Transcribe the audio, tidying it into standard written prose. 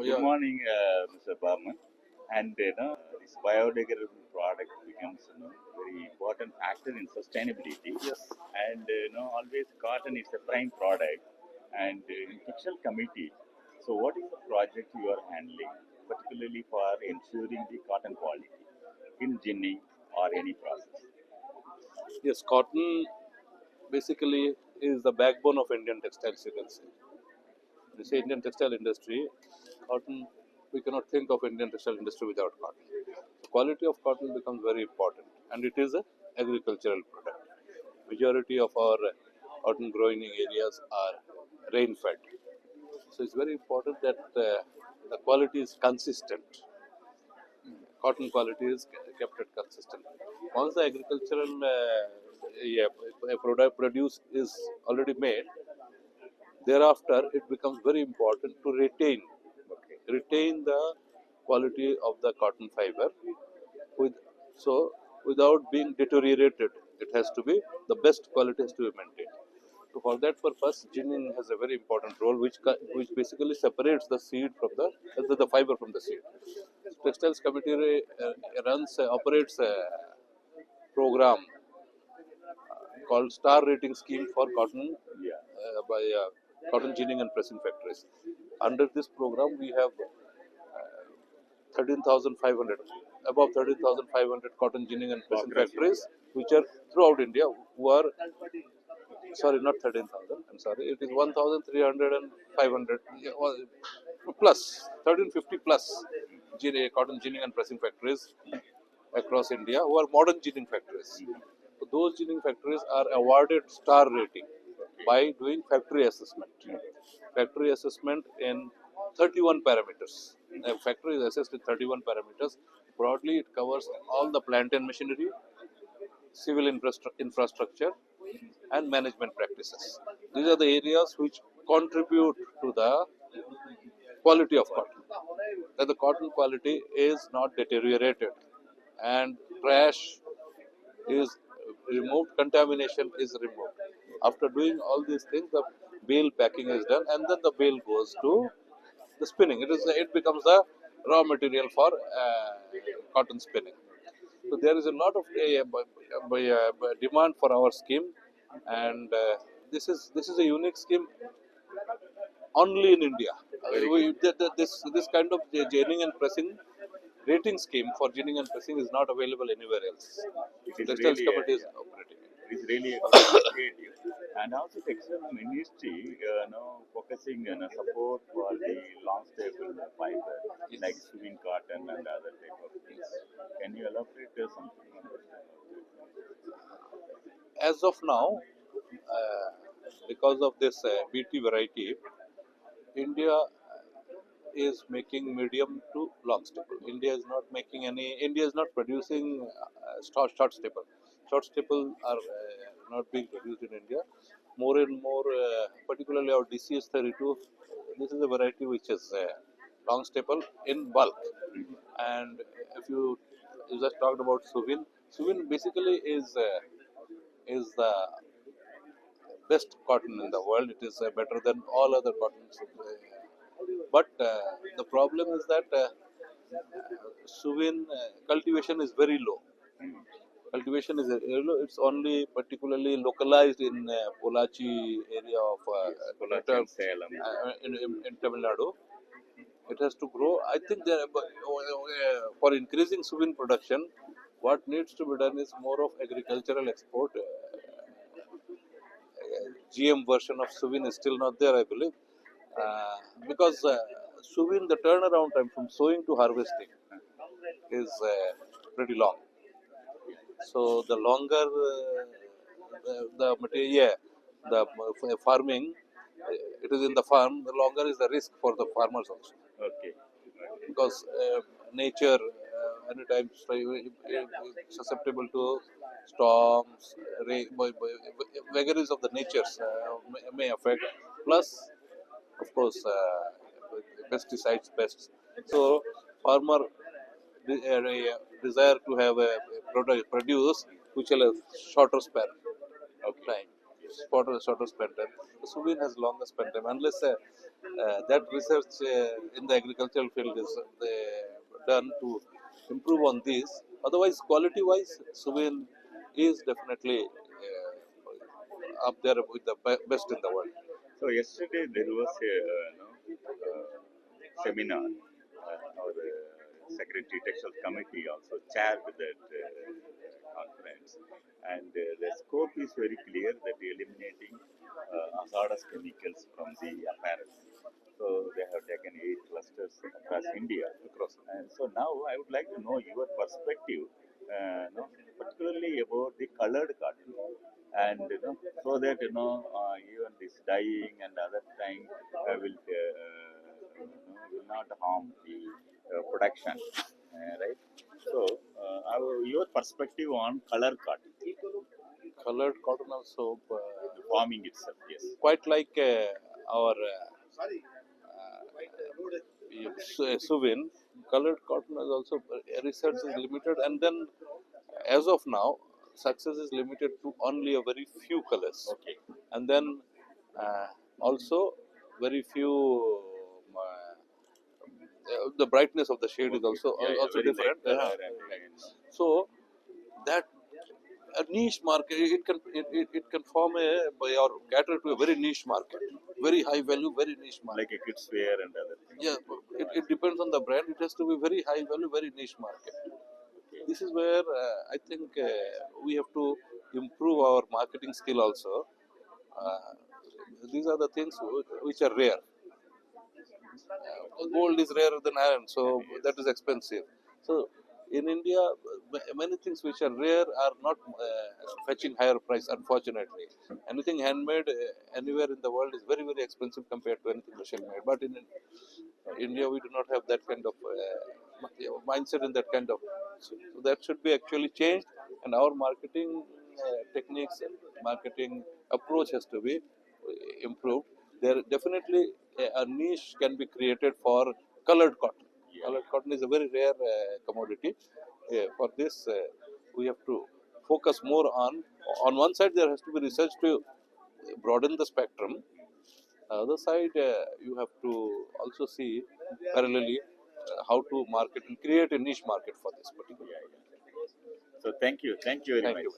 Good morning, Mr. Barman. And this biodegradable product becomes very important factor in sustainability. Yes. And always cotton is a prime product. And in textile committee, so what is the project you are handling, particularly for ensuring the cotton quality in ginning or any process? Yes, cotton basically is the backbone of Indian textiles, you can say. When you say Indian textile industry, cotton, we cannot think of Indian textile industry without cotton. The quality of cotton becomes very important, and it is an agricultural product. Majority of our cotton growing areas are rain fed. So it's very important that the quality is consistent. Cotton quality is kept at consistent. Once the agricultural product produce is already made, thereafter it becomes very important to retain the quality of the cotton fiber with so without being deteriorated. It has to be the best quality has to be maintained. So for that purpose, ginning has a very important role, which basically separates the seed from the fiber from the seed. Textiles Committee operates a program called Star Rating Scheme for cotton by cotton ginning and pressing factories. Under this program, we have 13,500, above 13,500 cotton ginning and pressing factories, which are throughout India, who are, sorry, not 13,000, I'm sorry, it is 1,300 and 500, plus, 1350 plus cotton ginning and pressing factories across India, who are modern ginning factories. So those ginning factories are awarded star rating by doing factory assessment. Factory assessment in 31 parameters. A factory is assessed in 31 parameters. Broadly, it covers all the plant and machinery, civil infrastructure, and management practices. These are the areas which contribute to the quality of cotton. That the cotton quality is not deteriorated, and trash is removed, contamination is removed. After doing all these things, the bale packing is done, and then the bale goes to the spinning. It becomes the raw material for cotton spinning. So there is a lot of demand for our scheme, and this is a unique scheme only in India. This kind of ginning and pressing rating scheme for ginning and pressing is not available anywhere else. It is Textiles really Committee is operating. it is really a good initiative. And also textile ministry, focusing on support for the long stable fiber like swimming cotton and other type of things. Can you elaborate something on this? As of now, because of this BT variety, India is making medium to long staple. India is not producing short staple. Short staple are not being produced in India. More and more, particularly our DCS 32, this is a variety which is long staple in bulk. And if you just talked about Suvin basically is the best cotton in the world. It is better than all other cottons. But the problem is that Suvin cultivation is very low. Cultivation is low. It's only particularly localized in Polachi area of Polachi and Salem. in Tamil Nadu. It has to grow. I think for increasing Suvin production, what needs to be done is more of agricultural export. GM version of Suvin is still not there, I believe, because Suvin, the turnaround time from sowing to harvesting is pretty long. So the longer the material, the farming, it is in the farm, the longer is the risk for the farmers also. Okay. Because nature anytime susceptible to storms, vagaries of the natures may affect. Plus, of course, pesticides, pests. So, farmer desire to have a product produce which will have shorter span of time, shorter span time. The Suvin has longer span time unless that research in the agricultural field is done to improve on this. Otherwise, quality-wise, Suvin is definitely up there with the best in the world. So yesterday there was a seminar. Our Secretary Textile Committee also chaired that conference, and the scope is very clear that eliminating hazardous chemicals from the apparel. So they have taken 8 clusters across India. And so now I would like to know your perspective, particularly about the colored cotton, and so that even this dyeing and other thing will not harm the production, right? So, your perspective on color cotton, Colored cotton also, the farming itself, yes. quite like our Suvin, colored cotton is also research is limited, and then as of now, success is limited to only a very few colors. Okay. And then also very few the brightness of the shade is also Very different. light color and So that a niche market, it can form a by or cater to a very niche market, very high value, very niche market. like a kids wear and other things. Yeah, it depends on the brand. It has to be very high value, very niche market. Okay. This is where I think we have to improve our marketing skill also. Uh, these are the things which are rare. Gold is rarer than iron, so that is expensive. So in India, many things which are rare are not fetching higher price. Unfortunately, anything handmade anywhere in the world is very expensive compared to anything machine made. But in India, we do not have that kind of mindset and that kind of. So that should be actually changed, and our marketing techniques and marketing approach has to be improved. There definitely a niche can be created for colored cotton. Colored cotton is a very rare commodity. For this, we have to focus more on. On one side, there has to be research to broaden the spectrum. Other side, you have to also see parallelly how to market and create a niche market for this particular. So thank you very Thank much. you.